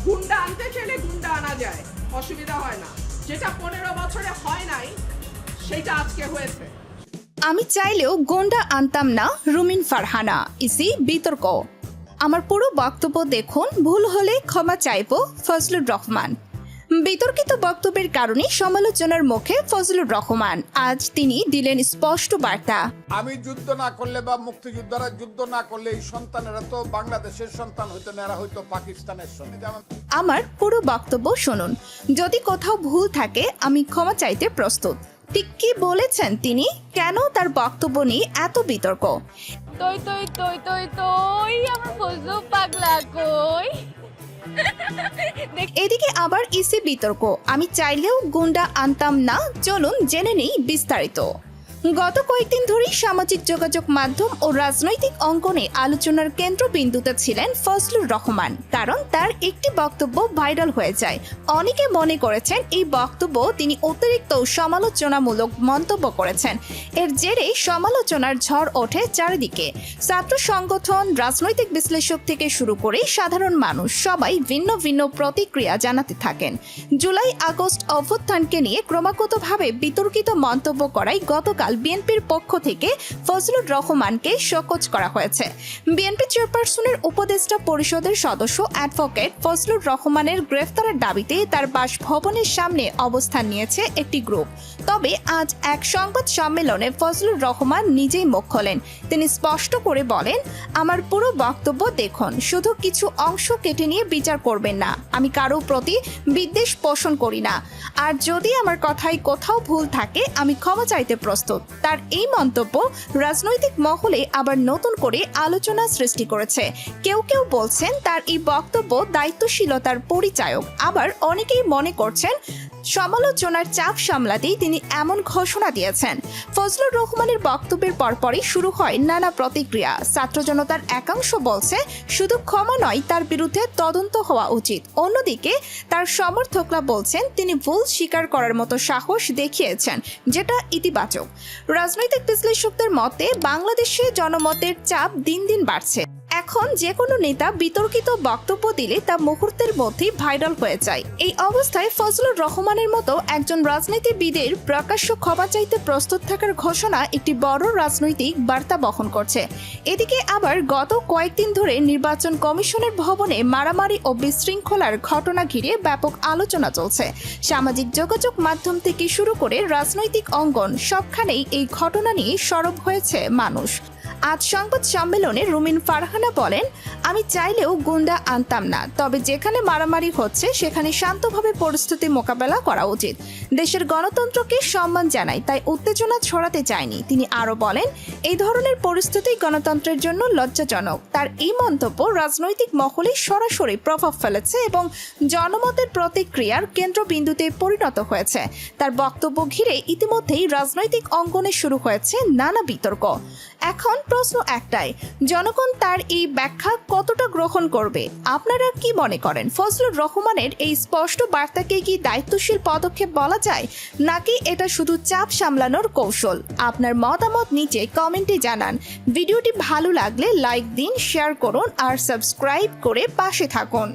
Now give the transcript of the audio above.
গুন্ডা আনতে চাইলে গুন্ডা আনা যায়, অসুবিধা হয় না। যেটা 15 বছরে হয় নাই সেটা আজকে হয়েছে। আমি চাইলেও গুন্ডা আনতাম না, রুমিন ফারহানা, ইসি বিতর্ক। আমার পুরো বক্তব্য দেখুন, ভুল হলে ক্ষমা চাইব, ফজলুর রহমান। বিতর্কিত বক্তব্যের কারণে সমালোচনার মুখে ফজলুর রহমান। আজ তিনি দিলেন স্পষ্ট বার্তা। আমি যুদ্ধ না করলে বা মুক্তিযোদ্ধারা যুদ্ধ না করলে এই সন্তানেরা তো বাংলাদেশের সন্তান হইতো না, এরা হয়তো পাকিস্তানের সন্তান। আমার পুরো বক্তব্য শুনুন, যদি কোথাও ভুল থাকে আমি ক্ষমা চাইতে প্রস্তুত। ঠিক কি বলেছেন তিনি? কেন তার বক্তব্য নিয়ে এত বিতর্ক? তই তই তই তই তই আমার ফজলু পাগলা কই। এদিকে আবার ইসি বিতর্ক, আমি চাইলেও গুন্ডা আনতাম না। চলুন জেনে নেই বিস্তারিত। গত কয়েকদিন ধরেই সামাজিক যোগাযোগ মাধ্যম ও রাজনৈতিক অঙ্গনে আলোচনার কেন্দ্রবিন্দুতে ছিলেন ফজলুর রহমান, কারণ তার একটি বক্তব্য ভাইরাল হয়ে যায়। অনেকে মনে করেছেন এই বক্তব্য তিনি অতিরিক্ত সমালোচনামূলক মন্তব্য করেছেন। এর জেরে সমালোচনার ঝড় ওঠে চারিদিকে। ছাত্র সংগঠন, রাজনৈতিক বিশ্লেষক থেকে শুরু করে সাধারণ মানুষ সবাই ভিন্ন ভিন্ন প্রতিক্রিয়া জানাতে থাকেন। জুলাই আগস্ট অভ্যুত্থানকে নিয়ে ক্রমাগতভাবে বিতর্কিত মন্তব্য করায় গতকাল বিএনপির পক্ষ থেকে ফজলুর রহমানকে শোকজ করা হয়েছে। বিএনপি চেয়ারপারসনের উপদেষ্টা পরিষদের সদস্য অ্যাডভোকেট ফজলুর রহমানের গ্রেফতারের দাবিতে তার বাসভবনের সামনে অবস্থান নিয়েছে একটি গ্রুপ। তবে আজ এক সংবাদ সম্মেলনে ফজলুর রহমান নিজেই মুখ খোলেন। তিনি স্পষ্ট করে বলেন, আমার পুরো বক্তব্য দেখুন, শুধু কিছু অংশ কেটে নিয়ে বিচার করবেন না। আমি কারো প্রতি বিদ্বেষ পোষণ করি না, আর যদি আমার কথায় কোথাও ভুল থাকে আমি ক্ষমা চাইতে প্রস্তুত। তার এই মন্তব্য রাজনৈতিক মহলে আবার নতুন করে আলোচনা সৃষ্টি করেছে। কেউ কেউ বলছেন তার এই বক্তব্য দায়িত্বশীলতার পরিচায়ক, আবার অনেকেই মনে করছেন সমালোচনার চাপ সামলাতেই তিনি এমন ঘোষণা দিয়েছেন। ফজলুর রহমানের বক্তব্যের পরপরই শুরু হয় নানা প্রতিক্রিয়া। ছাত্র জনতার একাংশ বলছে শুধু ক্ষমা নয়, তার বিরুদ্ধে তদন্ত হওয়া উচিত। অন্যদিকে তার সমর্থকরা বলছেন তিনি ভুল স্বীকার করার মতো সাহস দেখিয়েছেন, যেটা ইতিবাচক। রাজনৈতিক বিশ্লেষকদের মতে বাংলাদেশে জনমতের চাপ দিন দিন বাড়ছে। এখন যে কোনো নেতা বিতর্কিত বক্তব্য দিলে তা মুহূর্তের মধ্যেই ভাইরাল হয়ে যায়। এই অবস্থায় ফজলুর রহমানের মতো একজন রাজনীতিবিদের প্রকাশ্য ক্ষমা চাইতে প্রস্তুত থাকার ঘোষণা একটি বড় রাজনৈতিক বার্তা বহন করছে। এদিকে আবার গত কয়েকদিন ধরে নির্বাচন কমিশনের ভবনে মারামারি ও বিশৃঙ্খলার ঘটনা ঘিরে ব্যাপক আলোচনা চলছে। সামাজিক যোগাযোগ মাধ্যম থেকে শুরু করে রাজনৈতিক অঙ্গন সবখানেই এই ঘটনা নিয়ে সরব হয়েছে মানুষ। আজ সংবাদ সম্মেলনে রুমিন ফারহানা বলেন, আমি চাইলেও গুন্ডা আনতাম না, তবে যেখানে মারামারি হচ্ছে সেখানে শান্তভাবে পরিস্থিতি মোকাবেলা করা উচিত। দেশের গণতন্ত্রকে সম্মান জানাই, তাই উত্তেজনা ছড়াতে চাইনি। তিনি আরো বলেন, এই ধরনের পরিস্থিতি গণতন্ত্রের জন্য লজ্জাজনক। তার এই মন্তব্য রাজনৈতিক মহলে সরাসরি প্রভাব ফেলেছে এবং জনমতের প্রতিক্রিয়ার কেন্দ্রবিন্দুতে পরিণত হয়েছে। তার বক্তব্য ঘিরে ইতিমধ্যেই রাজনৈতিক অঙ্গনে শুরু হয়েছে নানা বিতর্ক। এখন প্রশ্ন একটাই, জনগণ তার এই ব্যাখ্যা কতটা গ্রহণ করবে? আপনারা কি মনে করেন? ফজলুর রহমানের এই স্পষ্ট বার্তাকে কি দায়িত্বশীল পদক্ষেপ বলা যায়, নাকি এটা শুধু চাপ সামলানোর কৌশল? আপনার মতামত নিচে কমেন্টে জানান। ভিডিওটি ভালো লাগলে লাইক দিন, শেয়ার করুন আর সাবস্ক্রাইব করে পাশে থাকুন।